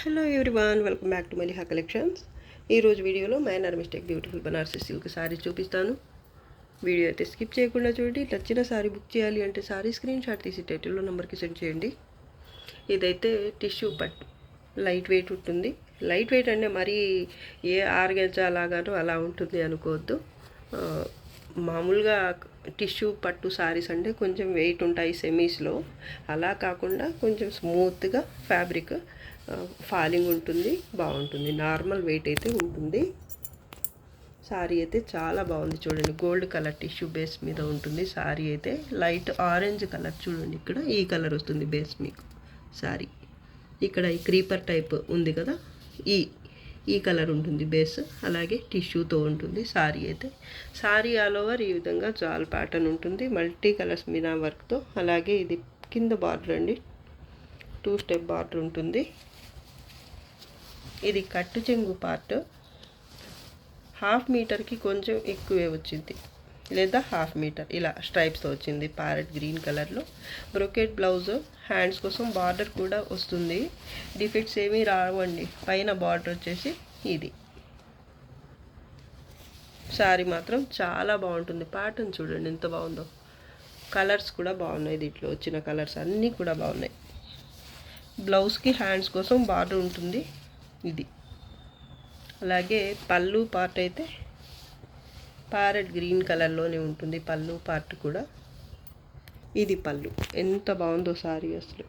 Hello everyone, welcome back to Maliha collections. ఈరోజు వీడియోలో minor mistake beautiful Banarasi silk sari చూపిస్తాను. Video అయితే స్కిప్ చేయకుండా చూడండి. నచ్చిన సారీ బుక్ చేయాలి అంటే సారీ స్క్రీన్ షాట్ తీసి టైటిల్లో నెంబర్కి సెండ్ చేయండి. ఇదైతే టిష్యూ పట్టు, లైట్ వెయిట్ ఉంటుంది. లైట్ వెయిట్ అంటే మరీ ఏ ఆర్గెంజా లాగానో అలా ఉంటుంది అనుకోవద్దు. మామూలుగా టిష్యూ పట్టు సారీస్ అంటే కొంచెం వెయిట్ ఉంటాయి సెమీస్లో, అలా కాకుండా కొంచెం స్మూత్గా ఫ్యాబ్రిక్ ఫాలింగ్ ఉంటుంది, బాగుంటుంది. నార్మల్ వెయిట్ అయితే ఉంటుంది. సారీ అయితే చాలా బాగుంది చూడండి. గోల్డ్ కలర్ టిష్యూ బేస్ మీద ఉంటుంది. సారీ అయితే లైట్ ఆరెంజ్ కలర్ చూడండి, ఇక్కడ ఈ కలర్ వస్తుంది బేస్ మీకు. సారీ ఇక్కడ ఈ క్రీపర్ టైప్ ఉంది కదా, ఈ కలర్ ఉంటుంది బేస్. అలాగే టిష్యూతో ఉంటుంది సారీ అయితే. సారీ ఆల్ ఓవర్ ఈ విధంగా జాల్ ప్యాటర్న్ ఉంటుంది, మల్టీ కలర్స్ మీనా వర్క్తో. అలాగే ఇది కింద బార్డర్ అండి, 2 స్టెప్ బార్డర్ ఉంటుంది. ఇది కట్టు చెంగు పార్ట్ 1/2 మీటర్కి కొంచెం ఎక్కువే వచ్చింది, లేదా 1/2 మీటర్ ఇలా స్ట్రైప్స్తో వచ్చింది ప్యారెట్ గ్రీన్ కలర్లో. బ్రొకెట్ బ్లౌజ్, హ్యాండ్స్ కోసం బార్డర్ కూడా వస్తుంది. డిఫెక్ట్స్ ఏమీ రావండి. పైన బార్డర్ వచ్చేసి ఇది. శారీ మాత్రం చాలా బాగుంటుంది. ప్యాటర్న్ చూడండి ఎంత బాగుందో. కలర్స్ కూడా బాగున్నాయి, దీంట్లో వచ్చిన కలర్స్ అన్నీ కూడా బాగున్నాయి. బ్లౌజ్కి హ్యాండ్స్ కోసం బార్డర్ ఉంటుంది ఇది. అలాగే పళ్ళు పార్ట్ అయితే ప్యారెట్ గ్రీన్ కలర్లోనే ఉంటుంది. పళ్ళు పార్ట్ కూడా ఇది. పళ్ళు ఎంత బాగుందో సారీ, అసలు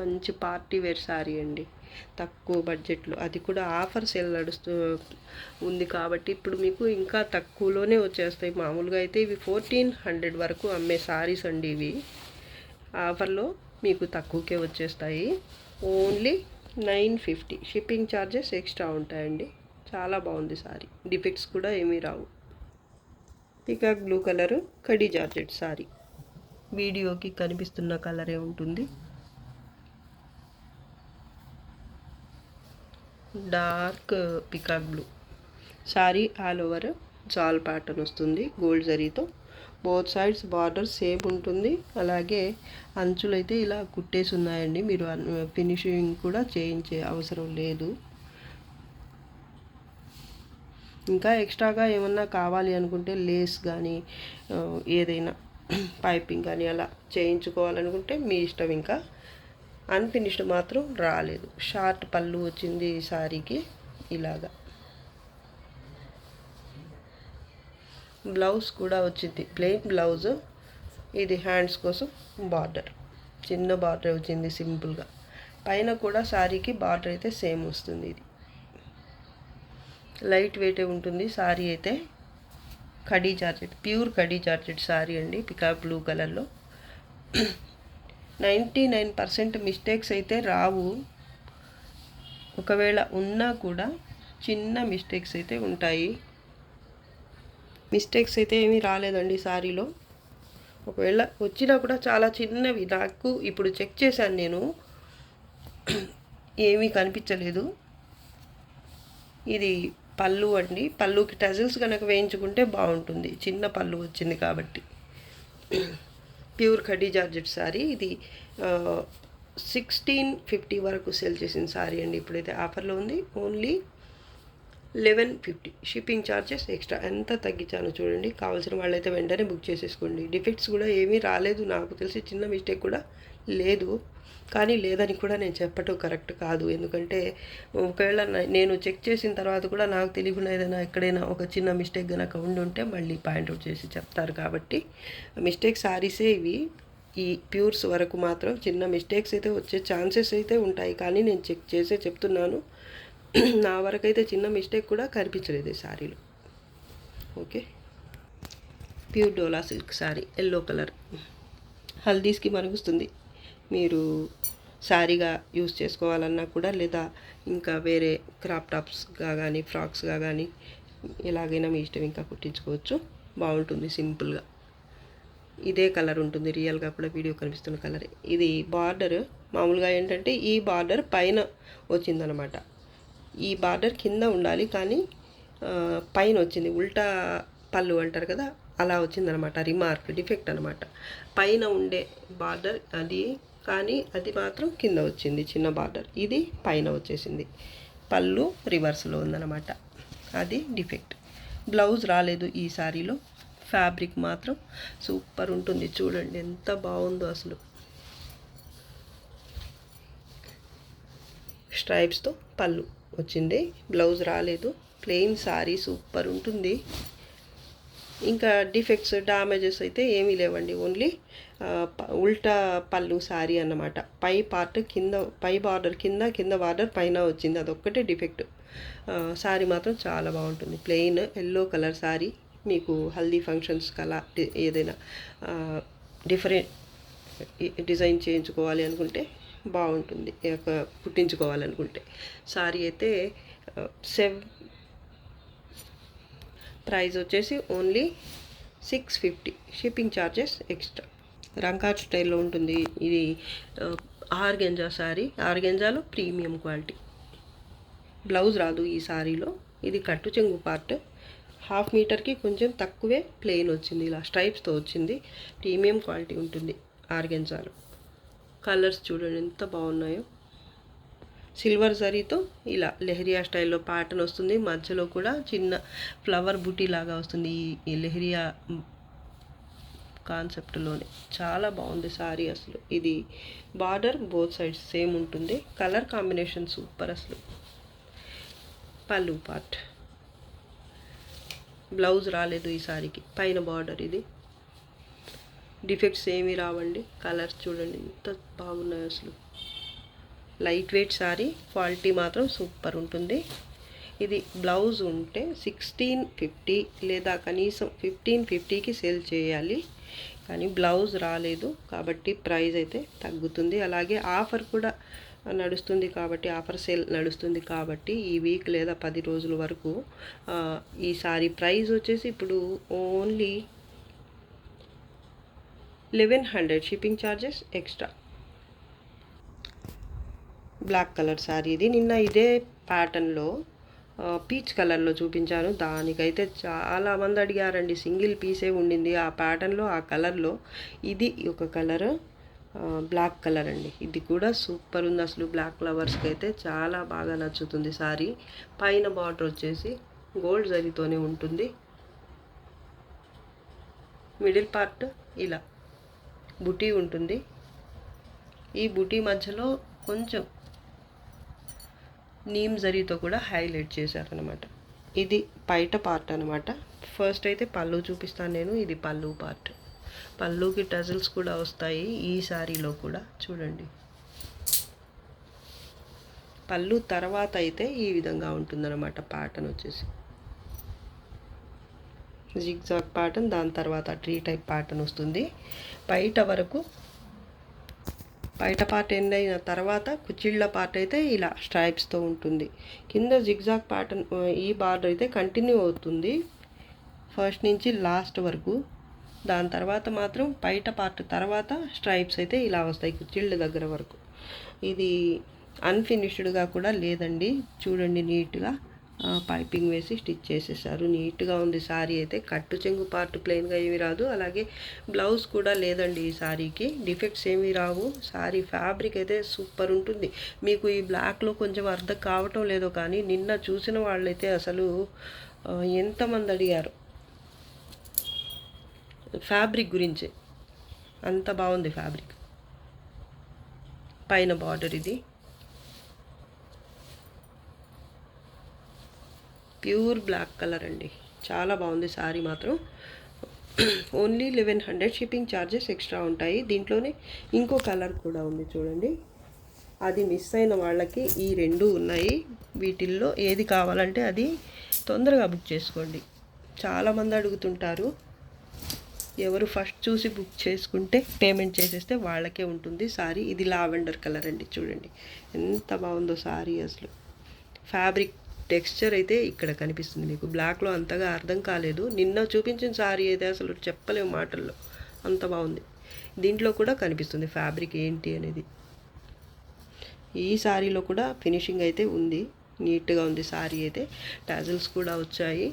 మంచి పార్టీ వేర్ సారీ అండి, తక్కువ బడ్జెట్లో. అది కూడా ఆఫర్ సేల్ నడుస్తూ ఉంది కాబట్టి ఇప్పుడు మీకు ఇంకా తక్కువలోనే వచ్చేస్తాయి. మామూలుగా అయితే ఇవి 1400 వరకు అమ్మే సారీస్ అండి. ఇవి ఆఫర్లో మీకు తక్కువకే వచ్చేస్తాయి. ఓన్లీ 950. షిప్పింగ్ ఛార్జెస్ ఎక్స్ట్రా ఉంటాయండి. చాలా బాగుంది సారీ, డిఫెక్ట్స్ కూడా ఏమీ రావు. పీకాక్ బ్లూ కలరు కడీ జార్జెట్ సారీ, వీడియోకి కనిపిస్తున్న కలరే ఉంటుంది. Dark peacock blue sari. All over jaal pattern వస్తుంది గోల్డ్ జరీతో. బోత్ సైడ్స్ బార్డర్ సేమ్ ఉంటుంది. అలాగే అంచులు అయితే ఇలా కుట్టేసి ఉన్నాయండి. మీరు ఫినిషింగ్ కూడా చేయించే అవసరం లేదు. ఇంకా ఎక్స్ట్రాగా ఏమన్నా కావాలి అనుకుంటే లేస్ కానీ ఏదైనా పైపింగ్ కానీ అలా చేయించుకోవాలనుకుంటే మీ ఇష్టం. ఇంకా అన్ఫినిష్డ్ మాత్రం రాలేదు. షార్ట్ పళ్ళు వచ్చింది ఈ సారీకి ఇలాగా. బ్లౌజ్ కూడా వచ్చింది ప్లెయిన్ బ్లౌజ్. ఇది హ్యాండ్స్ కోసం బార్డర్, చిన్న బార్డర్ వచ్చింది సింపుల్గా. పైన కూడా సారీకి బార్డర్ అయితే సేమ్ వస్తుంది. ఇది లైట్ వెయిటే ఉంటుంది సారీ అయితే. Khadi georgette, pure khadi georgette sorry అండి, పికాక్ బ్లూ కలర్లో. 99% మిస్టేక్స్ అయితే రావు. ఒకవేళ ఉన్నా కూడా చిన్న మిస్టేక్స్ అయితే ఉంటాయి. మిస్టేక్స్ అయితే ఏమీ రాలేదండి సారీలో. ఒకవేళ వచ్చినా కూడా చాలా చిన్నవి. నాకు ఇప్పుడు చెక్ చేశాను నేను, ఏమీ కనిపించలేదు. ఇది పళ్ళు అండి. పళ్ళుకి టజిల్స్ కనుక వేయించుకుంటే బాగుంటుంది. చిన్న పళ్ళు వచ్చింది కాబట్టి. Pure khadi georgette sorry. ఇది 1650 వరకు సేల్ చేసిన సారీ అండి. ఇప్పుడైతే ఆఫర్లో ఉంది. ఓన్లీ 1150. Shipping charges extra. ఎంత తగ్గించాను చూడండి. కావాల్సిన వాళ్ళైతే వెంటనే బుక్ చేసేసుకోండి. డిఫెక్ట్స్ కూడా ఏమీ రాలేదు, నాకు తెలిసి చిన్న మిస్టేక్ కూడా లేదు. కానీ లేదని కూడా నేను చెప్పటం కరెక్ట్ కాదు. ఎందుకంటే ఒకవేళ నేను చెక్ చేసిన తర్వాత కూడా నాకు తెలియకుండా ఏదైనా ఎక్కడైనా ఒక చిన్న మిస్టేక్ కనుక ఉండి ఉంటే మళ్ళీ పాయింట్అవుట్ చేసి చెప్తారు. కాబట్టి మిస్టేక్ సారీసే ఇవి. ఈ ప్యూర్స్ వరకు మాత్రం చిన్న మిస్టేక్స్ అయితే వచ్చే ఛాన్సెస్ అయితే ఉంటాయి, కానీ నేను చెక్ చేసే చెప్తున్నాను. నా వరకు అయితే చిన్న మిస్టేక్ కూడా కనిపించలేదు ఈ శారీలో. Okay. Pure Dola silk sari, yellow colour. హల్దీస్కి మనగుస్తుంది. మీరు శారీగా యూస్ చేసుకోవాలన్నా కూడా, లేదా ఇంకా వేరే క్రాప్ టాప్స్గా కానీ ఫ్రాక్స్గా కానీ ఎలాగైనా మీ ఇష్టం, ఇంకా కుట్టించుకోవచ్చు. బాగుంటుంది సింపుల్గా. ఇదే కలర్ ఉంటుంది రియల్గా కూడా, వీడియో కనిపిస్తున్న కలర్. ఇది బార్డర్ మామూలుగా ఏంటంటే ఈ బార్డర్ పైన వచ్చిందనమాట. ఈ బార్డర్ కింద ఉండాలి, కానీ పైన వచ్చింది. ఉల్టా పళ్ళు అంటారు కదా, అలా వచ్చిందనమాట. రిమార్క్, డిఫెక్ట్ అనమాట. పైన ఉండే బార్డర్ అది కానీ అది మాత్రం కింద వచ్చింది చిన్న బార్డర్, ఇది పైన వచ్చేసింది. పళ్ళు రివర్స్లో ఉందన్నమాట, అది డిఫెక్ట్. బ్లౌజ్ రాలేదు ఈ సారీలో. ఫ్యాబ్రిక్ మాత్రం సూపర్ ఉంటుంది, చూడండి ఎంత బాగుందో అసలు. స్ట్రైప్స్తో పళ్ళు వచ్చింది, బ్లౌజ్ రాలేదు. ప్లెయిన్ సారీ సూపర్ ఉంటుంది. ఇంకా డిఫెక్ట్స్ డ్యామేజెస్ అయితే ఏమీ లేవండి. ఓన్లీ ఉల్టా పళ్ళు సారీ అన్నమాట. పై పార్ట్ కింద, పై బార్డర్ కింద బార్డర్ పైన వచ్చింది, అదొక్కటే డిఫెక్ట్. సారీ మాత్రం చాలా బాగుంటుంది. ప్లెయిన్ ఎల్లో కలర్ సారీ, మీకు హల్దీ ఫంక్షన్స్ కలా ఏదైనా డిఫరెంట్ డిజైన్ చేయించుకోవాలి అనుకుంటే బాగుంటుంది, కుట్టించుకోవాలనుకుంటే. సారీ అయితే ప్రైస్ వచ్చేసి ఓన్లీ 650, షిప్పింగ్ ఛార్జెస్ ఎక్స్ట్రా. రంకాట్ స్టైల్లో ఉంటుంది ఇది. ఆర్గెంజా సారీ, ఆర్గెంజాలో ప్రీమియం క్వాలిటీ. బ్లౌజ్ రాదు ఈ సారీలో. ఇది కట్టు చెంగు పార్ట్, 1/2 మీటర్కి కొంచెం తక్కువే ప్లెయిన్ వచ్చింది, ఇలా స్ట్రైప్స్తో వచ్చింది. ప్రీమియం క్వాలిటీ ఉంటుంది ఆర్గెంజాలో. కలర్స్ చూడండి ఎంత బాగున్నాయో. సిల్వర్ జరీతో ఇలా లెహరియా స్టైల్లో ప్యాటర్న్ వస్తుంది, మధ్యలో కూడా చిన్న ఫ్లవర్ బూటీ లాగా వస్తుంది ఈ లెహరియా కాన్సెప్ట్లోనే. చాలా బాగుంది సారీ అసలు. ఇది బార్డర్ బోత్ సైడ్స్ సేమ్ ఉంటుంది, కలర్ కాంబినేషన్ సూపర్ అసలు. పళ్ళు పార్ట్, బ్లౌజ్ రాలేదు ఈ సారీకి, పైన బార్డర్ ఇది. డిఫెక్ట్స్ ఏమీ రావండి. కలర్స్ చూడండి ఎంత బాగున్నాయి అసలు. లైట్ వెయిట్ సారీ, క్వాలిటీ మాత్రం సూపర్ ఉంటుంది. ఇది బ్లౌజ్ ఉంటే 1650 లేదా కనీసం 1550కి సేల్ చేయాలి, కానీ బ్లౌజ్ రాలేదు కాబట్టి ప్రైస్ అయితే తగ్గుతుంది. అలాగే ఆఫర్ కూడా నడుస్తుంది కాబట్టి, ఆఫర్ సేల్ నడుస్తుంది కాబట్టి ఈ వీక్ లేదా 10 రోజుల వరకు ఈ సారీ ప్రైస్ వచ్చేసి ఇప్పుడు only 1100, shipping charges extra. Black colour sari ఇది. నిన్న ఇదే ప్యాటర్న్లో పీచ్ కలర్లో చూపించాను, దానికైతే చాలామంది అడిగారండి. సింగిల్ పీసే ఉండింది ఆ ప్యాటర్న్లో, ఆ కలర్లో. ఇది ఒక కలర్, బ్లాక్ కలర్ అండి. ఇది కూడా సూపర్ ఉంది అసలు. బ్లాక్ లవర్స్కి అయితే చాలా బాగా నచ్చుతుంది సారీ. పైన బార్డర్ వచ్చేసి గోల్డ్ జరీతోనే ఉంటుంది. మిడిల్ పార్ట్ ఇలా బుటీ ఉంటుంది. ఈ బుటీ మధ్యలో కొంచెం నీమ్ జరీతో కూడా హైలైట్ చేశారనమాట. ఇది బయట పార్ట్ అనమాట. ఫస్ట్ అయితే పళ్ళు చూపిస్తాను నేను. ఇది పళ్ళు పార్ట్, పళ్ళుకి టజల్స్ కూడా వస్తాయి ఈ సారీలో కూడా చూడండి. పళ్ళు తర్వాత అయితే ఈ విధంగా ఉంటుందన్నమాట ప్యాటర్న్ వచ్చేసి. జిగ్జాగ్ ప్యాటర్న్, దాని తర్వాత ట్రీ టైప్ ప్యాటర్న్ వస్తుంది. బయట పార్ట్ ఎండ్ అయిన తర్వాత కుచ్చిళ్ళ పార్ట్ అయితే ఇలా స్ట్రైప్స్తో ఉంటుంది. కింద జిగ్జాగ్ ప్యాటర్న్, ఈ బార్డర్ అయితే కంటిన్యూ అవుతుంది ఫస్ట్ నుంచి లాస్ట్ వరకు. దాని తర్వాత మాత్రం బయట పార్ట్ తర్వాత స్ట్రైప్స్ అయితే ఇలా వస్తాయి కుచ్చిళ్ళ దగ్గర వరకు. ఇది అన్ఫినిష్డ్గా కూడా లేదండి, చూడండి నీట్గా పైపింగ్ వేసి స్టిచ్ చేసేసారు. నీట్గా ఉంది సారీ అయితే. కట్టు చెంగు పార్ట్ ప్లెయిన్గా ఏమీ రాదు, అలాగే బ్లౌజ్ కూడా లేదండి ఈ సారీకి. డిఫెక్ట్స్ ఏమీ రావు. సారీ ఫ్యాబ్రిక్ అయితే సూపర్ ఉంటుంది. మీకు ఈ బ్లాక్లో కొంచెం అర్థం కావటం లేదో కానీ, నిన్న చూసిన వాళ్ళైతే అసలు ఎంతమంది అడిగారు ఫ్యాబ్రిక్ గురించి. అంత బాగుంది ఫ్యాబ్రిక్. పైన బార్డర్ ఇది ప్యూర్ బ్లాక్ కలర్ అండి, చాలా బాగుంది సారీ మాత్రం. ఓన్లీ 1100, షిప్పింగ్ ఛార్జెస్ ఎక్స్ట్రా ఉంటాయి. దీంట్లోనే ఇంకో కలర్ కూడా ఉంది చూడండి. అది మిస్ అయిన వాళ్ళకి ఈ రెండు ఉన్నాయి. వీటిల్లో ఏది కావాలంటే అది తొందరగా బుక్ చేసుకోండి. చాలామంది అడుగుతుంటారు. ఎవరు ఫస్ట్ చూసి బుక్ చేసుకుంటే పేమెంట్ చేసేస్తే వాళ్ళకే ఉంటుంది సారీ. ఇది లావెండర్ కలర్ అండి, చూడండి ఎంత బాగుందో సారీ అసలు. ఫ్యాబ్రిక్ టెక్స్చర్ అయితే ఇక్కడ కనిపిస్తుంది మీకు. బ్లాక్లో అంతగా అర్థం కాలేదు. నిన్న చూపించిన సారీ అయితే అసలు చెప్పలేము మాటల్లో, అంత బాగుంది. దీంట్లో కూడా కనిపిస్తుంది ఫ్యాబ్రిక్ ఏంటి అనేది. ఈ సారీలో కూడా ఫినిషింగ్ అయితే ఉంది, నీట్గా ఉంది సారీ అయితే. టాజిల్స్ కూడా వచ్చాయి.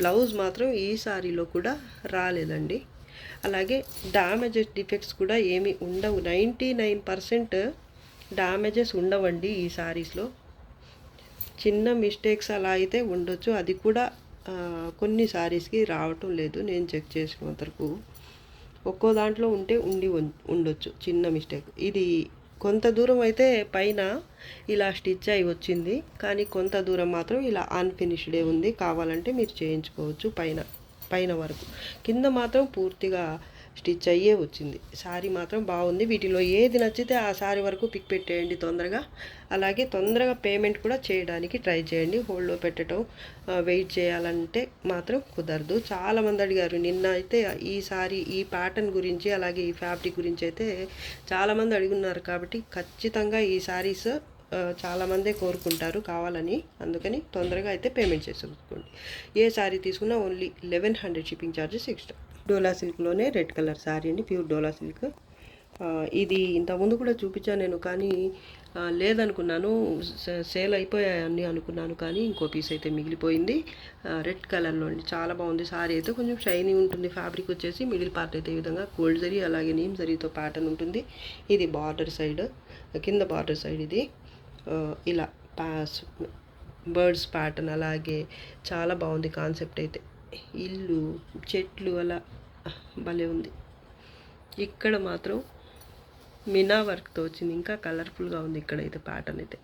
బ్లౌజ్ మాత్రం ఈ సారీలో కూడా రాలేదండి. అలాగే డ్యామేజెస్ డిఫెక్ట్స్ కూడా ఏమీ ఉండవు. 99% డ్యామేజెస్ ఉండవండి ఈ శారీస్లో. చిన్న మిస్టేక్స్ అలా అయితే ఉండొచ్చు, అది కూడా కొన్ని శారీస్కి రావటం లేదు నేను చెక్ చేసిన వరకు. ఒక్కో దాంట్లో ఉండొచ్చు చిన్న మిస్టేక్. ఇది కొంత దూరం అయితే పైన ఇలా స్టిచ్ అయి వచ్చింది, కానీ కొంత దూరం మాత్రం ఇలా అన్ఫినిష్డే ఉంది. కావాలంటే మీరు చేయించుకోవచ్చు పైన వరకు. కింద మాత్రం పూర్తిగా స్టిచ్ అయ్యే వచ్చింది. శారీ మాత్రం బాగుంది. వీటిలో ఏది నచ్చితే ఆ శారీ వరకు పిక్ పెట్టేయండి తొందరగా. అలాగే తొందరగా పేమెంట్ కూడా చేయడానికి ట్రై చేయండి. హోల్డ్లో పెట్టడం వెయిట్ చేయాలంటే మాత్రం కుదరదు. చాలామంది అడిగారు నిన్న అయితే ఈ శారీ ఈ ప్యాటర్న్ గురించి, అలాగే ఈ ఫ్యాబ్రిక్ గురించి అయితే చాలామంది అడుగున్నారు. కాబట్టి ఖచ్చితంగా ఈ శారీస్ చాలామందే కోరుకుంటారు కావాలని. అందుకని తొందరగా అయితే పేమెంట్ చేసేసుకోండి. ఏ శారీ తీసుకున్నా ఓన్లీ 1100 షిప్పింగ్ ఛార్జెస్ ఎక్స్ట్రా. డోలా సిల్క్లోనే రెడ్ కలర్ శారీ అండి, ప్యూర్ డోలా సిల్క్. ఇది ఇంతకుముందు కూడా చూపించాను నేను, కానీ లేదనుకున్నాను, సేల్ అయిపోయాయని అనుకున్నాను. కానీ ఇంకో పీస్ అయితే మిగిలిపోయింది. రెడ్ కలర్లో అండి, చాలా బాగుంది. శారీ అయితే కొంచెం షైనీ ఉంటుంది. ఫ్యాబ్రిక్ వచ్చేసి మిడిల్ పార్ట్ అయితే ఈ విధంగా గోల్డ్ జరీ అలాగే నీమ్ జరీతో ప్యాటర్న్ ఉంటుంది. ఇది బార్డర్ సైడ్, కింద బార్డర్ సైడ్ ఇది ఇలా బర్డ్స్ ప్యాటర్న్. అలాగే చాలా బాగుంది కాన్సెప్ట్ అయితే. ఇల్లు చెట్లు అలా భలే ఉంది. ఇక్కడ మాత్రం మినా వర్క్తో వచ్చింది, ఇంకా కలర్ఫుల్గా ఉంది. ఇక్కడైతే ప్యాటర్న్ అయితే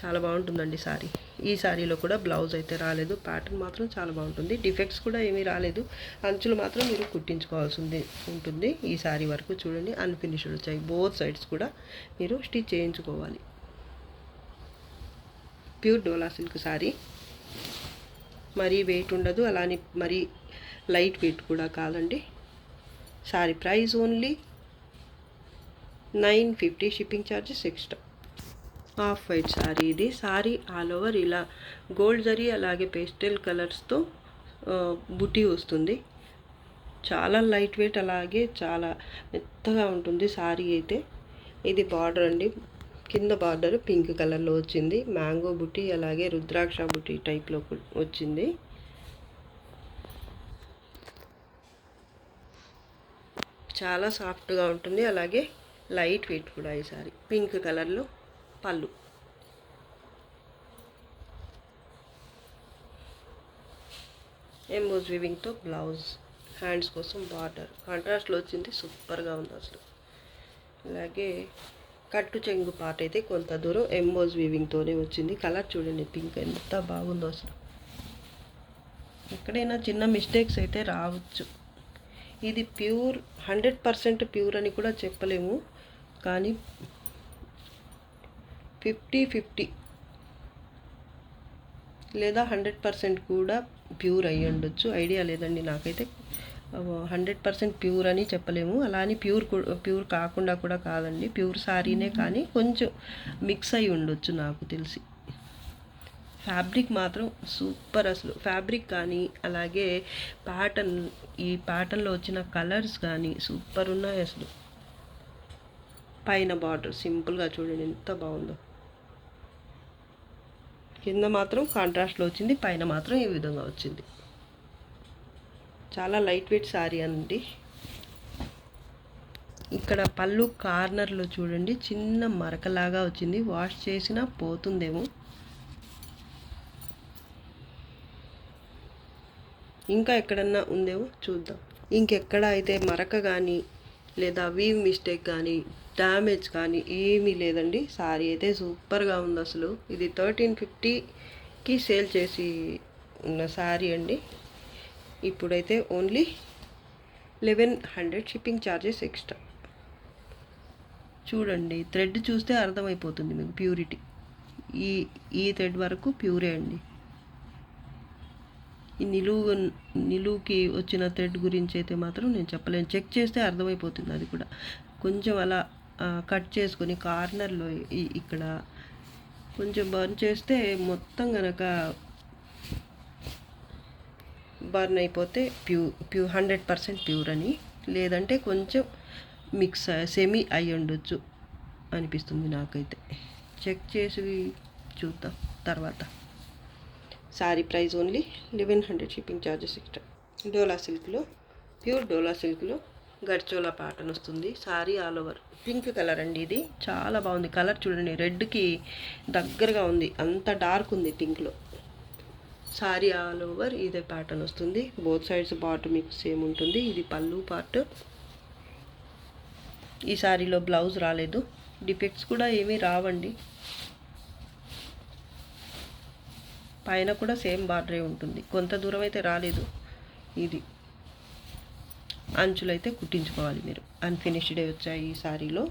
చాలా బాగుంటుందండి శారీ. ఈ శారీలో కూడా బ్లౌజ్ అయితే రాలేదు, ప్యాటర్న్ మాత్రం చాలా బాగుంటుంది. డిఫెక్ట్స్ కూడా ఏమీ రాలేదు. అంచులు మాత్రం మీరు కుట్టించుకోవాల్సి ఉంటుంది. ఈ శారీ వరకు చూడండి అన్ఫినిష్డ్ వచ్చాయి. బోత్ సైడ్స్ కూడా మీరు స్టిచ్ చేయించుకోవాలి. Pure Dola silk sari. మరీ వెయిట్ ఉండదు, అలానే మరీ లైట్ వెయిట్ కూడా కాదండి. Sari price only 950, shipping charges extra. Half white sari ఇది. శారీ ఆల్ ఓవర్ ఇలా గోల్డ్ జరీ అలాగే పేస్టల్ కలర్స్తో బుటీ వస్తుంది. చాలా లైట్ వెయిట్, అలాగే చాలా మెత్తగా ఉంటుంది శారీ అయితే. ఇది బార్డర్ అండి, కింద బార్డర్ పింక్ కలర్లో వచ్చింది. మ్యాంగో బుటీ అలాగే రుద్రాక్ష బుటీ టైప్లో వచ్చింది. చాలా సాఫ్ట్గా ఉంటుంది, అలాగే లైట్ వెయిట్ కూడా ఈ సారీ. పింక్ కలర్లో పళ్ళు. ఎంబోస్ వీవింగ్తో బ్లౌజ్, హ్యాండ్స్ కోసం బార్డర్ కాంట్రాస్ట్లో వచ్చింది. సూపర్గా ఉంది అసలు. అలాగే కట్టు చెంగు పార్ట్ అయితే కొంత దూరం ఎంబోస్ వీవింగ్తోనే వచ్చింది. కలర్ చూడండి పింక్ ఎంత బాగుందో అసలు. ఎక్కడైనా చిన్న మిస్టేక్స్ అయితే రావచ్చు. ఇది ప్యూర్ 100% ప్యూర్ అని కూడా చెప్పలేము, కానీ 50-50 లేదా 100% కూడా ప్యూర్ అయ్యి ఉండొచ్చు. ఐడియా లేదండి నాకైతే. 100% ప్యూర్ అని చెప్పలేము, అలా అని ప్యూర్ కాకుండా కూడా కాదండి. ప్యూర్ శారీనే, కానీ కొంచెం మిక్స్ అయి ఉండొచ్చు నాకు తెలిసి. ఫ్యాబ్రిక్ మాత్రం సూపర్ అసలు. ఫ్యాబ్రిక్ కానీ అలాగే ఈ ప్యాటర్న్లో వచ్చిన కలర్స్ కానీ సూపర్ ఉన్నాయి అసలు. పైన బార్డర్ సింపుల్గా చూడండి ఎంత బాగుందో. కింద మాత్రం కాంట్రాస్ట్లో వచ్చింది, పైన మాత్రం ఈ విధంగా వచ్చింది. చాలా లైట్ వెయిట్ శారీ అండి. ఇక్కడ పళ్ళు కార్నర్లో చూడండి చిన్న మరకలాగా వచ్చింది. వాష్ చేసినా పోతుందేమో. ఇంకా ఎక్కడన్నా ఉందేమో చూద్దాం. ఇంకెక్కడ అయితే మరక కానీ లేదా వీవ్ మిస్టేక్ కానీ డ్యామేజ్ కానీ ఏమీ లేదండి. శారీ అయితే సూపర్గా ఉంది అసలు. ఇది 1350కి సేల్ చేసి ఉన్న శారీ అండి. ఇప్పుడైతే ఓన్లీ 1100 షిప్పింగ్ ఛార్జెస్ ఎక్స్ట్రా. చూడండి థ్రెడ్ చూస్తే అర్థమైపోతుంది మీకు ప్యూరిటీ. ఈ థ్రెడ్ వరకు ప్యూరే అండి. ఈ నిలువుకి వచ్చిన థ్రెడ్ గురించి అయితే మాత్రం నేను చెప్పలేను. చెక్ చేస్తే అర్థమైపోతుంది. అది కూడా కొంచెం అలా కట్ చేసుకొని కార్నర్లో ఇక్కడ కొంచెం బర్న్ చేస్తే మొత్తం కనుక బర్న్ అయిపోతే ప్యూర్ 100% ప్యూర్ అని, లేదంటే కొంచెం మిక్స్ సెమీ అయి ఉండొచ్చు అనిపిస్తుంది నాకైతే. చెక్ చేసి చూద్దాం తర్వాత. Sari price only 1100 shipping charges extra. Dola సిల్క్లో ప్యూర్ డోలా సిల్క్లో గడ్చోలా ప్యాటర్న్ వస్తుంది. Sari all over pink colour అండి. ఇది చాలా బాగుంది. కలర్ చూడండి, రెడ్కి దగ్గరగా ఉంది, అంత డార్క్ ఉంది పింక్లో. సారీ ఆల్ ఓవర్ ఇదే ప్యాటర్న్ వస్తుంది. బోత్ సైడ్స్ బాటమ్ మీకు సేమ్ ఉంటుంది. ఇది పళ్ళు పార్ట్. ఈ సారీలో బ్లౌజ్ రాలేదు. డిఫెక్ట్స్ కూడా ఏమీ రావండి. పైన కూడా సేమ్ బార్డరే ఉంటుంది. కొంత దూరం అయితే రాలేదు. ఇది అంచులు అయితే కుట్టించుకోవాలి మీరు. అన్ఫినిష్డే వచ్చాయి ఈ సారీలో.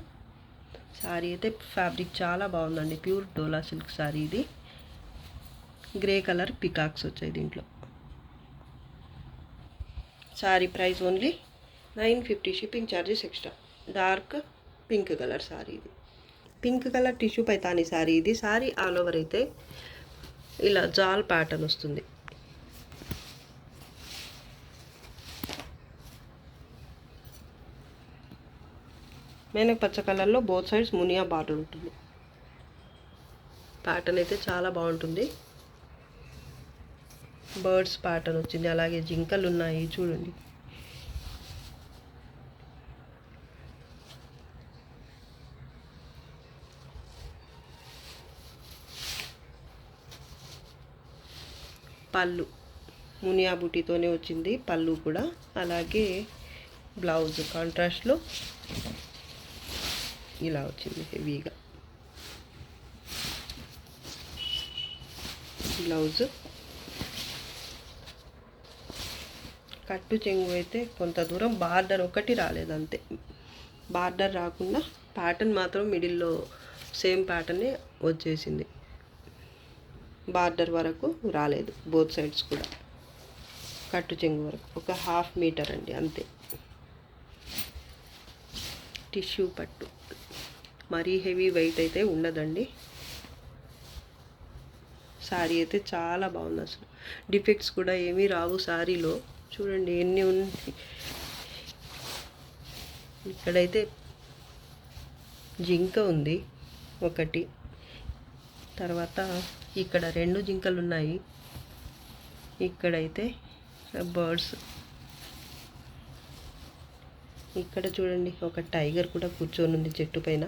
సారీ అయితే ఫ్యాబ్రిక్ చాలా బాగుందండి. ప్యూర్ డోలా సిల్క్ సారీ ఇది. గ్రే కలర్ పికాక్స్ వచ్చాయి దీంట్లో. Sari price only 950. Shipping charges extra. Dark pink colour sari ఇది. Pink colour tissue Paithani sari ఇది. సారీ ఆల్ ఓవర్ అయితే ఇలా జాల్ ప్యాటర్న్ వస్తుంది. మెనక్ పచ్చ కలర్లో బోత్ సైడ్స్ మునియా బార్డర్ ఉంటుంది. ప్యాటర్న్ అయితే చాలా బాగుంటుంది. బర్డ్స్ ప్యాటర్న్ వచ్చింది, అలాగే జింకలు ఉన్నాయి చూడండి. పళ్ళు మునియా బుటీతోనే వచ్చింది పళ్ళు కూడా. అలాగే బ్లౌజ్ కాంట్రాస్ట్లో ఇలా వచ్చింది హెవీగా. బ్లౌజ్ కట్టు చెంగు అయితే కొంత దూరం బార్డర్ ఒకటి రాలేదు అంతే. బార్డర్ రాకుండా ప్యాటర్న్ మాత్రం మిడిల్లో సేమ్ ప్యాటర్నే వచ్చేసింది. బార్డర్ వరకు రాలేదు. బోత్ సైడ్స్ కూడా కట్టు చెంగు వరకు ఒక 1/2 మీటర్ అండి అంతే. టిష్యూ పట్టు, మరీ హెవీ వెయిట్ అయితే ఉండదండి. శారీ అయితే చాలా బాగుంది. అసలు డిఫెక్ట్స్ కూడా ఏమీ రావు శారీలో. చూడండి ఎన్ని ఉంది. ఇక్కడైతే జింక ఉంది ఒకటి, తర్వాత ఇక్కడ 2 జింకలు ఉన్నాయి. ఇక్కడైతే బర్డ్స్. ఇక్కడ చూడండి ఒక టైగర్ కూడా కూర్చొని ఉంది చెట్టు పైన.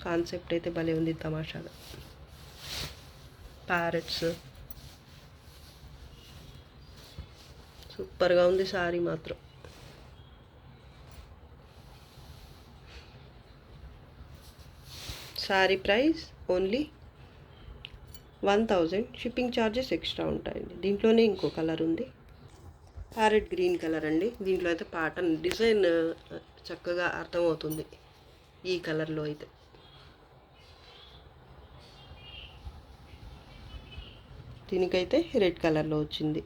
కాన్సెప్ట్ అయితే భలే ఉంది తమాషాగా. ప్యారెట్స్, సూపర్గా ఉంది సారీ మాత్రం. Sorry price only 1000. Shipping charges extra ఉంటాయండి. దీంట్లోనే ఇంకో కలర్ ఉంది, ప్యారెట్ గ్రీన్ కలర్ అండి. దీంట్లో అయితే ప్యాటర్న్ డిజైన్ చక్కగా అర్థమవుతుంది ఈ కలర్లో అయితే. దీనికైతే రెడ్ కలర్లో వచ్చింది.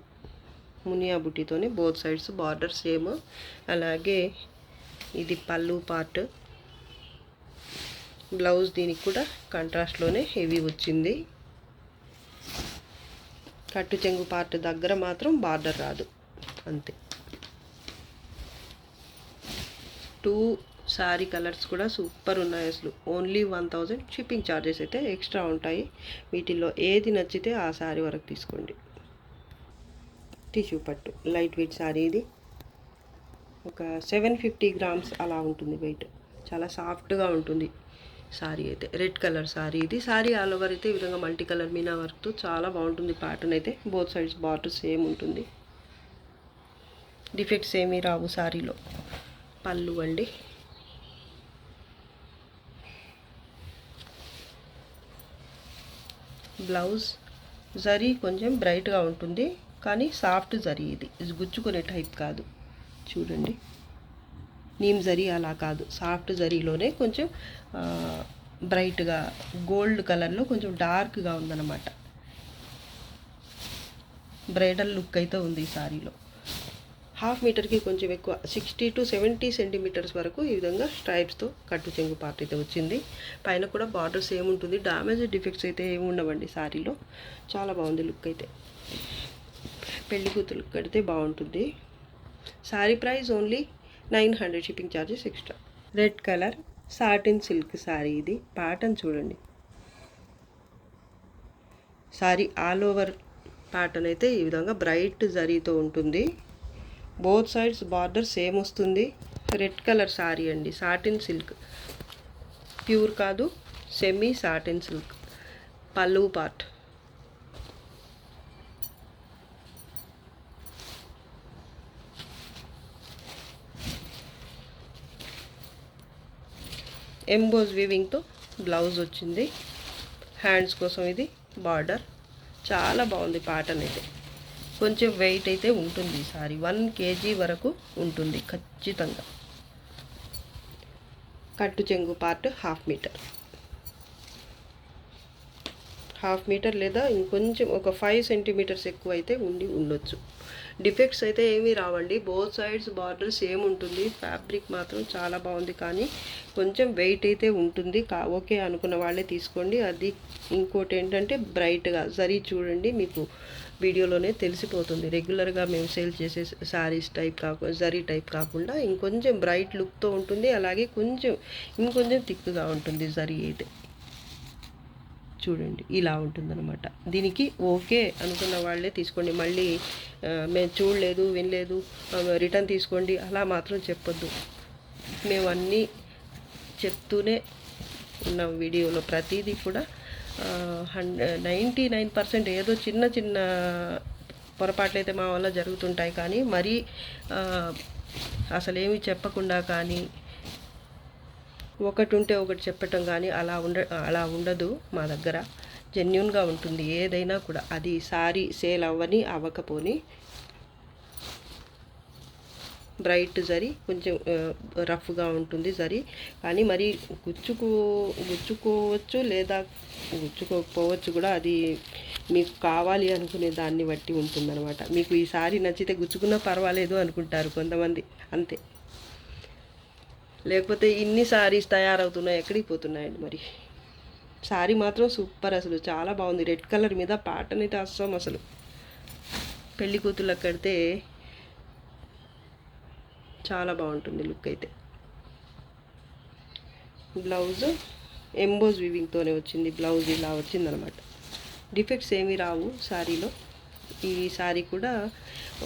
మునియా బుట్టితోని బోత్ సైడ్స్ బార్డర్ సేమ్. అలాగే ఇది పళ్ళు పార్ట్. బ్లౌజ్ దీనికి కూడా కాంట్రాస్ట్లోనే హెవీ వచ్చింది. కట్టు చెంగు పార్ట్ దగ్గర మాత్రం బార్డర్ రాదు అంతే. 2 శారీ కలర్స్ కూడా సూపర్ ఉన్నాయి అసలు. ఓన్లీ 1000. షిప్పింగ్ ఛార్జెస్ అయితే ఎక్స్ట్రా ఉంటాయి. వీటిల్లో ఏది నచ్చితే ఆ శారీ వరకు తీసుకోండి. టిష్యూ పట్టు లైట్ వెయిట్ శారీ ఇది. ఒక 750 గ్రామ్స్ అలా ఉంటుంది వెయిట్. చాలా సాఫ్ట్గా ఉంటుంది శారీ అయితే. రెడ్ కలర్ శారీ ఇది. శారీ ఆల్ ఓవర్ అయితే ఈ విధంగా మల్టీ కలర్ మీనా వర్క్తో చాలా బాగుంటుంది. ప్యాటర్న్ అయితే బోత్ సైడ్స్ బార్డర్ సేమ్ ఉంటుంది. డిఫెక్ట్స్ ఏమీ రావు శారీలో. పళ్ళు అండి. బ్లౌజ్ జరీ కొంచెం బ్రైట్గా ఉంటుంది, కానీ సాఫ్ట్ జరీ. ఇది గుచ్చుకునే టైప్ కాదు. చూడండి నీమ్ జరీ అలా కాదు, సాఫ్ట్ జరీలోనే కొంచెం బ్రైట్గా గోల్డ్ కలర్లో కొంచెం డార్క్గా ఉందన్నమాట. బ్రైడల్ లుక్ అయితే ఉంది ఈ సారీలో. 1/2 మీటర్కి కొంచెం ఎక్కువ, 60 to 70 సెంటీమీటర్స్ వరకు ఈ విధంగా స్ట్రైప్స్తో కట్టు చెంగు పార్ట్ అయితే వచ్చింది. పైన కూడా బార్డర్స్ ఏముంటుంది. డ్యామేజ్ డిఫెక్ట్స్ అయితే ఏమి ఉండవండి సారీలో. చాలా బాగుంది లుక్ అయితే. పెళ్లి కూతురు కడితే బాగుంటుంది. Sorry price only 900. Shipping charges extra. Red colour satin silk sari ఇది. ప్యాటర్న్ చూడండి. సారీ ఆల్ ఓవర్ ప్యాటర్న్ అయితే ఈ విధంగా బ్రైట్ జరీతో ఉంటుంది. బోత్ సైడ్స్ బార్డర్ సేమ్ వస్తుంది. రెడ్ కలర్ శారీ అండి, సాటిన్ సిల్క్, ప్యూర్ కాదు, సెమీ సాటిన్ సిల్క్. పల్లు పార్ట్ ఎంబోజ్ వీవింగ్తో బ్లౌజ్ వచ్చింది. హ్యాండ్స్ కోసం ఇది బార్డర్. చాలా బాగుంది ప్యాటర్న్ అయితే. కొంచెం వెయిట్ అయితే ఉంటుంది ఈ సారీ, 1 kg వరకు ఉంటుంది ఖచ్చితంగా. కట్టు చెంగు పార్ట్ హాఫ్ మీటర్ లేదా ఇంకొంచెం ఒక 5 సెంటీమీటర్స్ ఎక్కువ అయితే ఉండొచ్చు. డిఫెక్ట్స్ అయితే ఏమీ రావండి. బోత్ సైడ్స్ బార్డర్ సేమ్ ఉంటుంది. ఫ్యాబ్రిక్ మాత్రం చాలా బాగుంది, కానీ కొంచెం వెయిట్ అయితే ఉంటుంది. ఓకే అనుకున్న వాళ్ళే తీసుకోండి. అది ఇంకోటి ఏంటంటే బ్రైట్గా జరీ చూడండి, మీకు వీడియోలోనే తెలిసిపోతుంది. రెగ్యులర్గా మేము సేల్ చేసే శారీస్ టైప్ జరీ టైప్ కాకుండా ఇంకొంచెం బ్రైట్ లుక్తో ఉంటుంది. అలాగే ఇంకొంచెం థిక్గా ఉంటుంది జరీ అయితే. చూడండి ఇలా ఉంటుందన్నమాట. దీనికి ఓకే అనుకున్న వాళ్ళే తీసుకోండి. మళ్ళీ మేము చూడలేదు, వినలేదు, రిటర్న్ తీసుకోండి అలా మాత్రం చెప్పొద్దు. మేము అన్నీ చెప్తూనే ఉన్నాం వీడియోలో. ప్రతిదీ కూడా 99% ఏదో చిన్న పొరపాట్లు అయితే మా వల్ల జరుగుతుంటాయి, కానీ మరీ అసలేమి చెప్పకుండా కానీ ఒకటి ఉంటే ఒకటి చెప్పటం కానీ అలా ఉండదు. మా దగ్గర జెన్యూన్గా ఉంటుంది ఏదైనా కూడా. అది సారీ సేల్ అవ్వకపోని బ్రైట్ జరీ, కొంచెం రఫ్గా ఉంటుంది జరీ, కానీ మరి గుచ్చుకోవచ్చు లేదా గుచ్చుకోకపోవచ్చు కూడా. అది మీకు కావాలి అనుకునే దాన్ని బట్టి ఉంటుందన్నమాట. మీకు ఈ సారీ నచ్చితే గుచ్చుకున్నా పర్వాలేదు అనుకుంటారు కొంతమంది, అంతే. లేకపోతే ఇన్ని సారీస్ తయారవుతున్నాయి, ఎక్కడికి పోతున్నాయండి మరి. సారీ మాత్రం సూపర్, అసలు చాలా బాగుంది. రెడ్ కలర్ మీద ప్యాటర్న్ అయితే అసలు పెళ్లి కూతుళ్ళకి కడితే చాలా బాగుంటుంది లుక్ అయితే. బ్లౌజ్ ఎంబోజ్ వీవింగ్తోనే వచ్చింది. బ్లౌజ్ ఇలా వచ్చిందనమాట. డిఫెక్ట్స్ ఏమీ రావు శారీలో. ఈ శారీ కూడా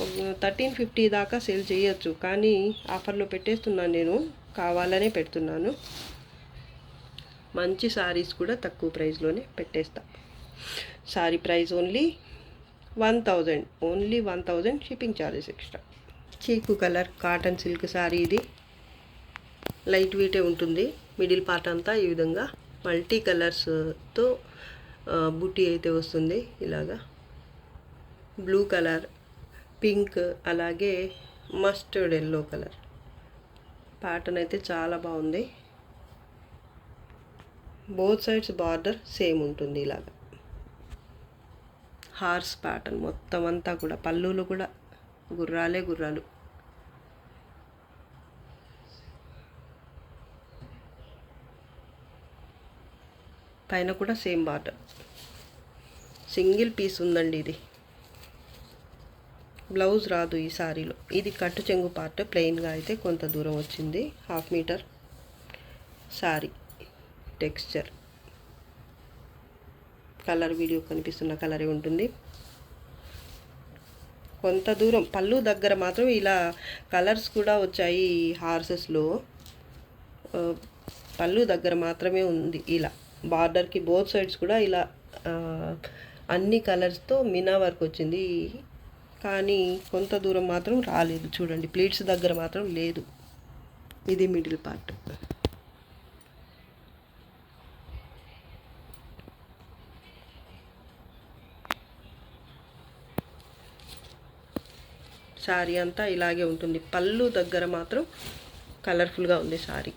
1350 దాకా సేల్ చేయొచ్చు, కానీ ఆఫర్లో పెట్టేస్తున్నాను నేను, కావాలనే పెడుతున్నాను. మంచి శారీస్ కూడా తక్కువ ప్రైస్లోనే పెట్టేస్తా. Sari price only 1000 shipping charges extra. చీకు కలర్ కాటన్ సిల్క్ శారీ ఇది. లైట్ వెయిటే ఉంటుంది. మిడిల్ పార్ట్ అంతా ఈ విధంగా మల్టీ కలర్స్తో బుటీ అయితే వస్తుంది. ఇలాగా బ్లూ కలర్, పింక్, అలాగే మస్టర్డ్ ఎల్లో కలర్. ప్యాటర్న్ అయితే చాలా బాగుంది. బోత్ సైడ్స్ బార్డర్ సేమ్ ఉంటుంది. ఇలాగా హార్స్ ప్యాటర్న్ మొత్తం అంతా కూడా. పళ్ళులు కూడా గుర్రాలు. పైన కూడా సేమ్ బార్డర్. సింగిల్ పీస్ ఉందండి ఇది. బ్లౌజ్ రాదు ఈ శారీలో. ఇది కట్టు చెంగు పార్ట్ ప్లెయిన్గా అయితే కొంత దూరం వచ్చింది. Half metre sari. Texture colour video కనిపిస్తున్న కలరే ఉంటుంది. కొంత దూరం పళ్ళు దగ్గర మాత్రం ఇలా కలర్స్ కూడా వచ్చాయి. ఈ హార్సెస్లో పళ్ళు దగ్గర మాత్రమే ఉంది. ఇలా బార్డర్కి బోత్ సైడ్స్ కూడా ఇలా అన్ని కలర్స్తో మీనా వర్క్ వచ్చింది, కానీ కొంత దూరం మాత్రం రాలేదు. చూడండి ప్లీట్స్ దగ్గర మాత్రం లేదు. ఇది మిడిల్ పార్ట్. శారీ అంతా ఇలాగే ఉంటుంది. పళ్ళు దగ్గర మాత్రం కలర్ఫుల్గా ఉంది శారీ.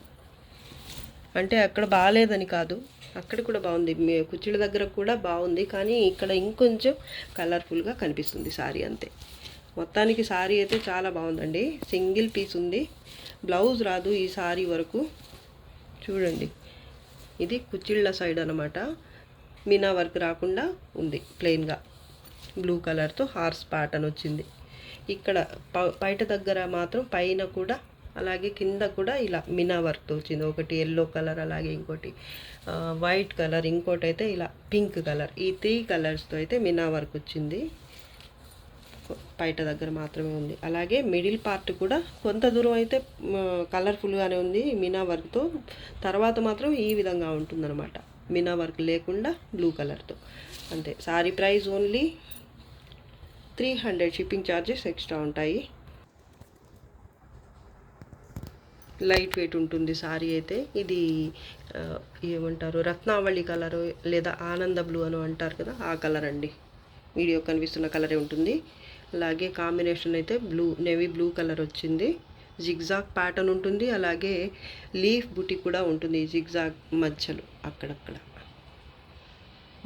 అంటే అక్కడ బాగాలేదని కాదు, అక్కడ కూడా బాగుంది. కుర్చీల దగ్గర కూడా బాగుంది, కానీ ఇక్కడ ఇంకొంచెం కలర్ఫుల్గా కనిపిస్తుంది శారీ, అంతే. మొత్తానికి శారీ అయితే చాలా బాగుందండి. సింగిల్ పీస్ ఉంది. బ్లౌజ్ రాదు ఈ శారీ వరకు. చూడండి ఇది కుచ్చిళ్ళ సైడ్ అనమాట. మీనా వర్క్ రాకుండా ఉంది, ప్లెయిన్గా బ్లూ కలర్తో హార్స్ ప్యాటర్న్ వచ్చింది. ఇక్కడ బయట దగ్గర మాత్రం పైన కూడా అలాగే కింద కూడా ఇలా మీనా వర్క్తో వచ్చింది. ఒకటి ఎల్లో కలర్, అలాగే ఇంకోటి వైట్ కలర్, ఇంకోటి అయితే ఇలా పింక్ కలర్. ఈ 3 కలర్స్తో అయితే మీనా వర్క్ వచ్చింది. పైట దగ్గర మాత్రమే ఉంది. అలాగే మిడిల్ పార్ట్ కూడా కొంత దూరం అయితే కలర్ఫుల్గానే ఉంది మీనా వర్క్తో. తర్వాత మాత్రం ఈ విధంగా ఉంటుందన్నమాట, మీనా వర్క్ లేకుండా బ్లూ కలర్తో. అంతే. Sorry price only 300, shipping charges extra ఉంటాయి. లైట్ వెయిట్ ఉంటుంది సారీ అయితే. ఇది ఏమంటారు, రత్నావళి కలరు లేదా ఆనంద బ్లూ అని అంటారు కదా, ఆ కలర్ అండి. వీడియో కనిపిస్తున్న కలరే ఉంటుంది. అలాగే కాంబినేషన్ అయితే నేవీ బ్లూ కలర్ వచ్చింది. జిగ్జాగ్ ప్యాటర్న్ ఉంటుంది. అలాగే లీఫ్ బుటీ కూడా ఉంటుంది జిగ్జాగ్ మధ్యలో అక్కడక్కడ.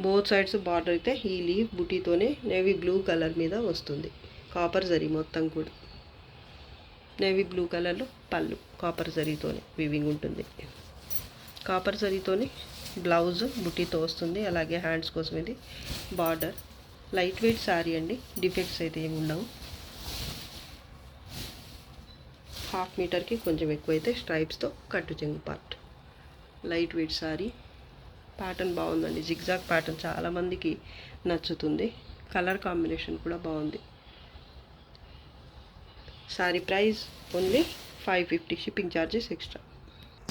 బోత్ సైడ్స్ బార్డర్ అయితే ఈ లీఫ్ బుటీతోనే నేవీ బ్లూ కలర్ మీద వస్తుంది. కాపర్ జరీ మొత్తం కూడా. నేవీ బ్లూ కలర్లో పళ్ళు కాపర్ జరీతోనే వీవింగ్ ఉంటుంది. కాపర్ జరీతోనే బ్లౌజ్ బుటీతో వస్తుంది. అలాగే హ్యాండ్స్ కోసం ఇది బార్డర్. లైట్ వెయిట్ శారీ అండి, డిఫెక్ట్స్ అయితే ఏమి ఉండవు. 1/2 మీటర్కి కొంచెం ఎక్కువైతే స్ట్రైప్స్తో కట్టు చెంగు part. Light weight sari. Pattern బాగుందండి, జిగ్జాగ్ ప్యాటర్న్ చాలామందికి నచ్చుతుంది. కలర్ కాంబినేషన్ కూడా బాగుంది. Sari price only 550, shipping charges extra.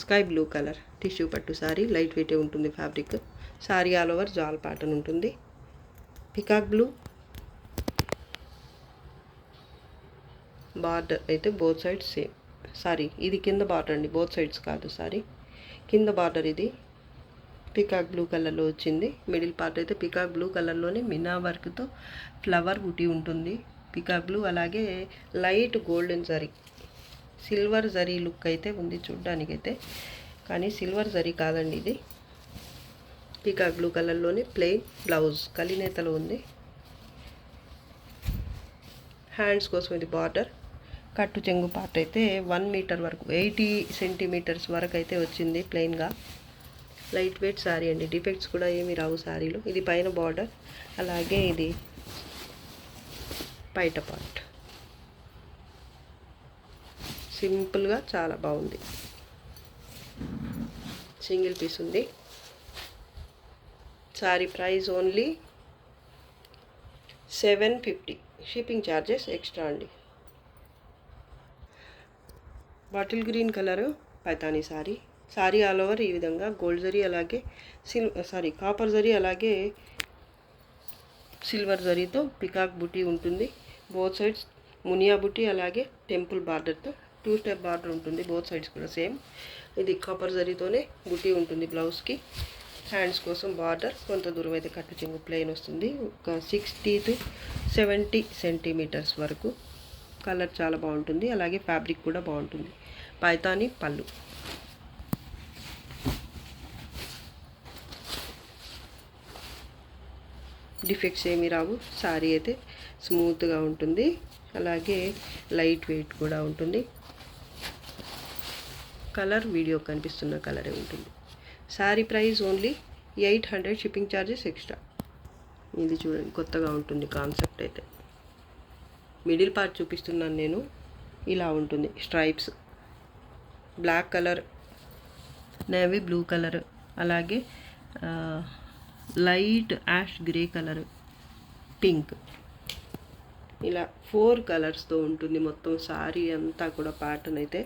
Sky blue colour tissue పట్టు సారీ, లైట్ వెయిటే ఉంటుంది fabric. Sari all over jaal pattern ఉంటుంది. పికాక్ బ్లూ బార్డర్ అయితే బోత్ సైడ్స్ సేమ్. సారీ ఇది కింద బార్డర్ అండి, బోత్ సైడ్స్ కాదు సారీ. కింద బార్డర్ ఇది పికాక్ బ్లూ కలర్లో వచ్చింది. మిడిల్ పార్ట్ అయితే పికాక్ బ్లూ కలర్లోనే మినా వర్క్తో ఫ్లవర్ బుటీ ఉంటుంది. పికాక్ బ్లూ అలాగే light golden zari, silver zari look అయితే ఉంది చూడ్డానికైతే, కానీ సిల్వర్ జరీ కాదండి ఇది. పికాక్ బ్లూ కలర్లోనే ప్లెయిన్ బ్లౌజ్ కలినేతలో ఉంది. హ్యాండ్స్ కోసం ఇది బార్డర్. కట్టు చెంగు పార్ట్ అయితే 1 మీటర్ వరకు 80 సెంటీమీటర్స్ వరకు అయితే వచ్చింది ప్లెయిన్గా. లైట్ వెయిట్ శారీ అండి, డిఫెక్ట్స్ కూడా ఏమి రావు శారీలో. ఇది పైన బార్డర్, అలాగే ఇది పైట పార్ట్. సింపుల్గా చాలా బాగుంది. సింగిల్ పీస్ ఉంది. Sari price only 750, shipping charges extra అండి. Bottle green colour Paithani sari. Sari all over ఈ విధంగా గోల్డ్ జరీ అలాగే కాపర్ జరీ అలాగే సిల్వర్ జరీతో పికాక్ బుటీ ఉంటుంది. బోత్ సైడ్స్ మునియా బుటీ అలాగే టెంపుల్ బార్డర్తో 2 స్టెప్ బార్డర్ ఉంటుంది. బోత్ సైడ్స్ కూడా సేమ్. ఇది కాపర్ జరీతోనే బుటీ ఉంటుంది బ్లౌజ్కి. హ్యాండ్స్ కోసం బార్డర్. కొంత దూరం అయితే కట్టు చెంగు ప్లెయిన్ వస్తుంది. ఒక 60 to 70 సెంటీమీటర్స్ వరకు. కలర్ చాలా బాగుంటుంది. అలాగే ఫ్యాబ్రిక్ కూడా బాగుంటుంది. పైతానీ పళ్ళు. డిఫెక్ట్స్ ఏమీ రావు. శారీ అయితే స్మూత్గా ఉంటుంది. అలాగే లైట్ వెయిట్ కూడా ఉంటుంది. కలర్ వీడియో కనిపిస్తున్న కలరే ఉంటుంది. Sari price only 800, shipping charges extra. ఇది చూడండి, కొత్తగా ఉంటుంది కాన్సెప్ట్ అయితే. మిడిల్ పార్ట్ చూపిస్తున్నాను నేను. ఇలా ఉంటుంది stripes. Black colour, navy blue colour, అలాగే light ash grey colour, pink, ఇలా 4 కలర్స్తో ఉంటుంది మొత్తం శారీ అంతా కూడా. ప్యాటర్న్ అయితే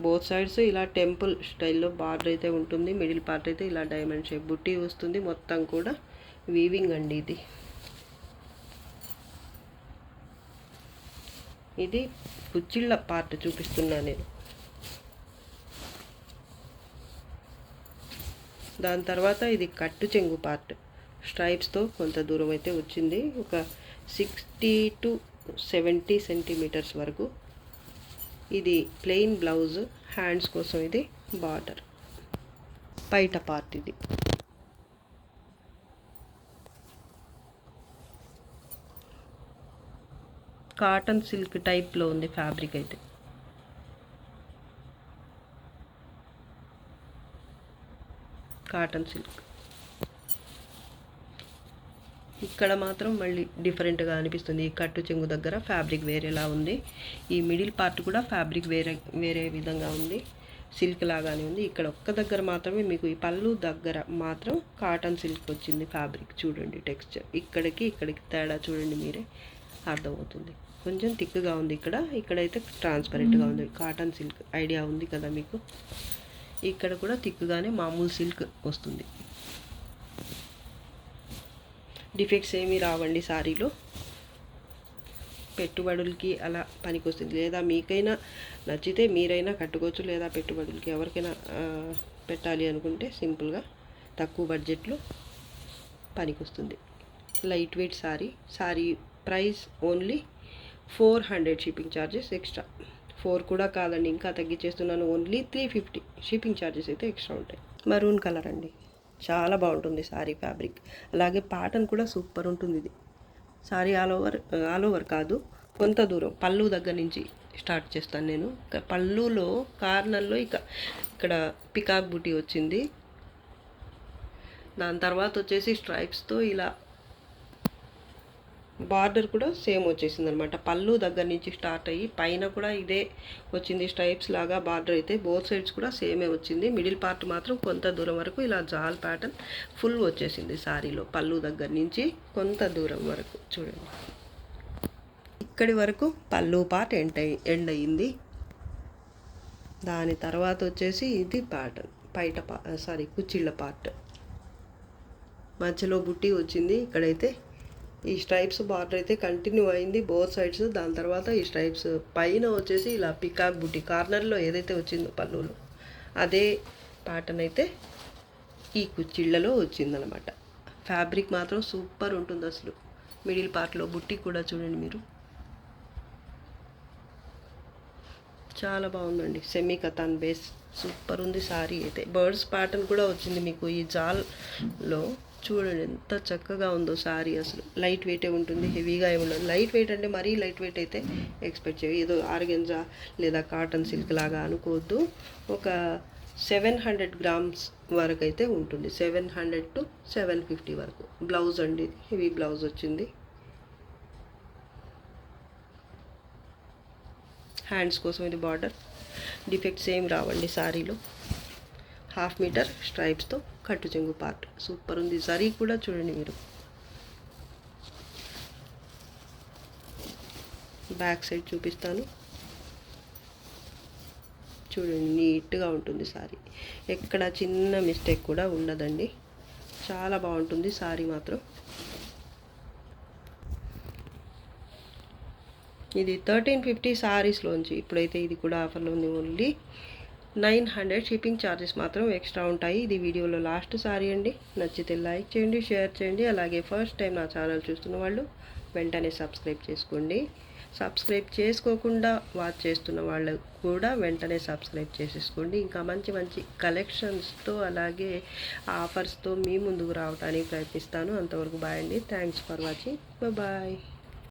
బోత్ సైడ్స్ ఇలా టెంపుల్ స్టైల్లో బార్డర్ అయితే ఉంటుంది. మిడిల్ పార్ట్ అయితే ఇలా డైమండ్ షేప్ బుట్టి వస్తుంది. మొత్తం కూడా వీవింగ్ అండి ఇది. ఇది కుచ్చిళ్ళ పార్ట్ చూపిస్తున్నాను నేను. దాని తర్వాత ఇది కట్టు చెంగు పార్ట్ స్ట్రైప్స్తో కొంత దూరం అయితే వచ్చింది. ఒక 60 to 70 సెంటీమీటర్స్ వరకు. ఇది ప్లెయిన్ బ్లౌజ్. హ్యాండ్స్ కోసం ఇది బార్డర్. పైట పార్ట్ ఇది. కాటన్ సిల్క్ టైప్లో ఉంది ఫ్యాబ్రిక్ అయితే. Cotton silk. ఇక్కడ మాత్రం మళ్ళీ డిఫరెంట్గా అనిపిస్తుంది. ఈ కట్టు చెంగు దగ్గర ఫ్యాబ్రిక్ వేరేలా ఉంది. ఈ మిడిల్ పార్ట్ కూడా ఫ్యాబ్రిక్ వేరే విధంగా ఉంది. సిల్క్ లాగానే ఉంది. ఇక్కడ ఒక్క దగ్గర మాత్రమే మీకు ఈ పళ్ళు దగ్గర మాత్రం కాటన్ సిల్క్ వచ్చింది ఫ్యాబ్రిక్. చూడండి టెక్స్చర్. ఇక్కడికి తేడా చూడండి మీరే. అర్థమవుతుంది. కొంచెం థిక్గా ఉంది ఇక్కడైతే ట్రాన్స్పరెంట్గా ఉంది. కాటన్ సిల్క్ ఐడియా ఉంది కదా మీకు. ఇక్కడ కూడా థిక్గానే మామూలు సిల్క్ వస్తుంది. డిఫెక్ట్స్ ఏమీ రావండి సారీలో. పెట్టుబడులకి అలా పనికొస్తుంది, లేదా మీకైనా నచ్చితే మీరైనా కట్టుకోవచ్చు, లేదా పెట్టుబడులకి ఎవరికైనా పెట్టాలి అనుకుంటే సింపుల్గా తక్కువ బడ్జెట్లో పనికొస్తుంది. Light weight sorry price only 400, shipping charges extra. 4 కూడా కాదండి, ఇంకా తగ్గించేస్తున్నాను, ఓన్లీ 350. షిప్పింగ్ ఛార్జెస్ అయితే ఎక్స్ట్రా ఉంటాయి. మరూన్ కలర్ అండి, చాలా బాగుంటుంది సారీ ఫ్యాబ్రిక్. అలాగే ప్యాటర్న్ కూడా సూపర్ ఉంటుంది. ఇది సారీ ఆల్ ఓవర్ కాదు, కొంత దూరం పళ్ళు దగ్గర నుంచి స్టార్ట్ చేస్తాను నేను. పళ్ళులో కార్నర్లో ఇక్కడ పికాక్ బూటీ వచ్చింది. దాని తర్వాత వచ్చేసి స్ట్రైప్స్తో ఇలా బార్డర్ కూడా సేమ్ వచ్చేసింది అనమాట. పళ్ళు దగ్గర నుంచి స్టార్ట్ అయ్యి పైన కూడా ఇదే వచ్చింది స్ట్రైప్స్ లాగా. బార్డర్ అయితే బోత్ సైడ్స్ కూడా సేమే వచ్చింది. మిడిల్ పార్ట్ మాత్రం కొంత దూరం వరకు ఇలా జాల్ ప్యాటర్న్ ఫుల్ వచ్చేసింది సారీలో. పళ్ళు దగ్గర నుంచి కొంత దూరం వరకు చూడండి, ఇక్కడి వరకు పళ్ళు పార్ట్ ఎండ్ అయ్యింది. దాని తర్వాత వచ్చేసి ఇది ప్యాటర్న్ కుచ్చిళ్ళ పార్ట్. మధ్యలో బుట్టి వచ్చింది. ఇక్కడైతే ఈ స్ట్రైప్స్ బార్డర్ అయితే కంటిన్యూ అయింది బోత్ సైడ్స్. దాని తర్వాత ఈ స్ట్రైప్స్ పైన వచ్చేసి ఇలా పికాక్ బుట్టి కార్నర్లో ఏదైతే వచ్చిందో పళ్ళులో అదే ప్యాటర్న్ అయితే ఈ కుచ్చిళ్ళలో వచ్చిందనమాట. ఫ్యాబ్రిక్ మాత్రం సూపర్ ఉంటుంది అసలు. మిడిల్ పార్ట్లో బుట్టి కూడా చూడండి మీరు, చాలా బాగుందండి. సెమీ కతాన్ బేస్ సూపర్ ఉంది సారీ అయితే. బర్డ్స్ ప్యాటర్న్ కూడా వచ్చింది మీకు ఈ జాల్లో. చూడండి ఎంత చక్కగా ఉందో సారీ. అసలు లైట్ వెయిటే ఉంటుంది, హెవీగా ఏమి ఉండదు. లైట్ వెయిట్ అంటే మరీ లైట్ వెయిట్ అయితే ఎక్స్పెక్ట్ చేయ, ఏదో ఆర్గెన్జా లేదా కాటన్ సిల్క్ లాగా అనుకోవద్దు. ఒక 700 grams వరకు అయితే ఉంటుంది. 700 to 750 వరకు. బ్లౌజ్ అండి, హెవీ బ్లౌజ్ వచ్చింది. హ్యాండ్స్ కోసం ఇది బార్డర్. డిఫెక్ట్స్ ఏం రావండి సారీలో. 1/2 మీటర్ స్ట్రైప్స్తో కట్టు చెంగు పార్ట్ సూపర్ ఉంది. జరీ కూడా చూడండి మీరు. బ్యాక్ సైడ్ చూపిస్తాను చూడండి, నీట్గా ఉంటుంది సారీ. ఎక్కడ చిన్న మిస్టేక్ కూడా ఉండదండి. చాలా బాగుంటుంది సారీ మాత్రం. ఇది 1350 సారీస్లోంచి ఇప్పుడైతే ఇది కూడా ఆఫర్లో ఉంది. ఓన్లీ 900. షిప్పింగ్ ఛార్జెస్ మాత్రం ఎక్స్ట్రా ఉంటాయి. ఇది వీడియోలో లాస్ట్ సారీ అండి. నచ్చితే లైక్ చేయండి, షేర్ చేయండి. అలాగే ఫస్ట్ టైం నా ఛానల్ చూస్తున్న వాళ్ళు వెంటనే సబ్స్క్రైబ్ చేసుకోండి. సబ్స్క్రైబ్ చేసుకోకుండా వాచ్ చేస్తున్న వాళ్ళు కూడా వెంటనే సబ్స్క్రైబ్ చేసేసుకోండి. ఇంకా మంచి మంచి కలెక్షన్స్తో అలాగే ఆఫర్స్తో మీ ముందుకు రావడానికి ప్రయత్నిస్తాను. అంతవరకు బాయ్ అండి. Thanks for watching. బాయ్.